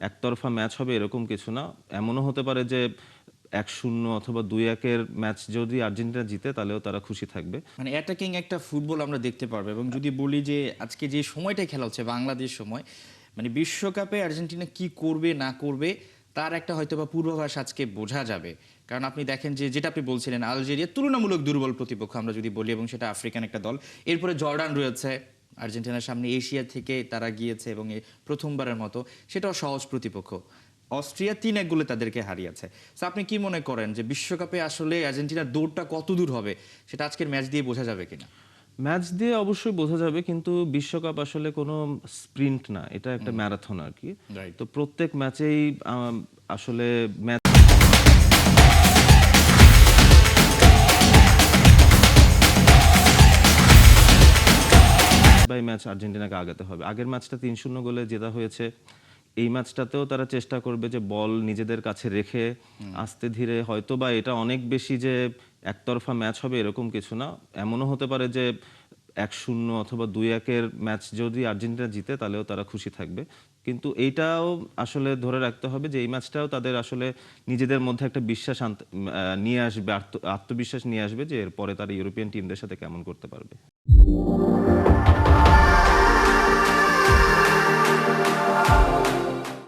একতরফা ম্যাচ হবে এরকম কিছু না। এমনও হতে পারে যে ১-০ অথবা ২-১-এর ম্যাচ যদি আর্জেন্টিনা জিতে তাহলেও তারা খুশি থাকবে। মানে অ্যাটাকিং একটা ফুটবল আমরা দেখতে পারবো। এবং যদি বলি যে আজকে যে সময়টায় খেলা হচ্ছে বাংলাদেশ সময়, মানে বিশ্বকাপে আর্জেন্টিনা কি করবে না করবে তার একটা হয়তোবা পূর্বাভাস আজকে বোঝা যাবে। কারণ আপনি দেখেন যে যেটা আপনি বলছিলেন, আলজেরিয়া তুলনামূলক দুর্বল প্রতিপক্ষ আমরা যদি বলি, এবং সেটা আফ্রিকান একটা দল। এরপরে জর্ডান রয়েছে আর্জেন্টিনার সামনে, এশিয়া থেকে তারা গিয়েছে এবং এই প্রথমবারের মতো, সেটাও সহজ প্রতিপক্ষ। অস্ট্রিয়া ৩-১ গোলে তাদেরকে হারিয়েছে। সো আপনি কি মনে করেন যে বিশ্বকাপে আসলে আর্জেন্টিনার দৌড়টা কত দূর হবে, সেটা আজকের ম্যাচ দিয়ে বোঝা যাবে কিনা? ম্যাচ দিয়ে অবশ্যই বোঝা যাবে, কিন্তু বিশ্বকাপ আসলে কোনো স্প্রিন্ট না, এটা একটা ম্যারাথন আরকি। রাইট। তো প্রত্যেক ম্যাচেই আসলে ম্যাচ বাই ম্যাচ আর্জেন্টিনাকে আগাতে হবে। আগের ম্যাচটা ৩-০ গোলে জেতা হয়েছে। এই ম্যাচটাতেও তারা চেষ্টা করবে যে বল নিজেদের কাছে রেখে আস্তে ধীরে, হয়তোবা এটা অনেক বেশি যে একতরফা ম্যাচ হবে এরকম কিছু না। এমনও হতে পারে যে ১-০ অথবা ২-১-এর ম্যাচ যদি আর্জেন্টিনা জিতে তাহলেও তারা খুশি থাকবে। কিন্তু এইটাও আসলে ধরে রাখতে হবে যে এই ম্যাচটাও তাদের আসলে নিজেদের মধ্যে একটা বিশ্বাস নিয়ে আসবে, আত্মবিশ্বাস নিয়ে আসবে যে এরপরে তারা ইউরোপিয়ান টিমদের সাথে কেমন করতে পারবে।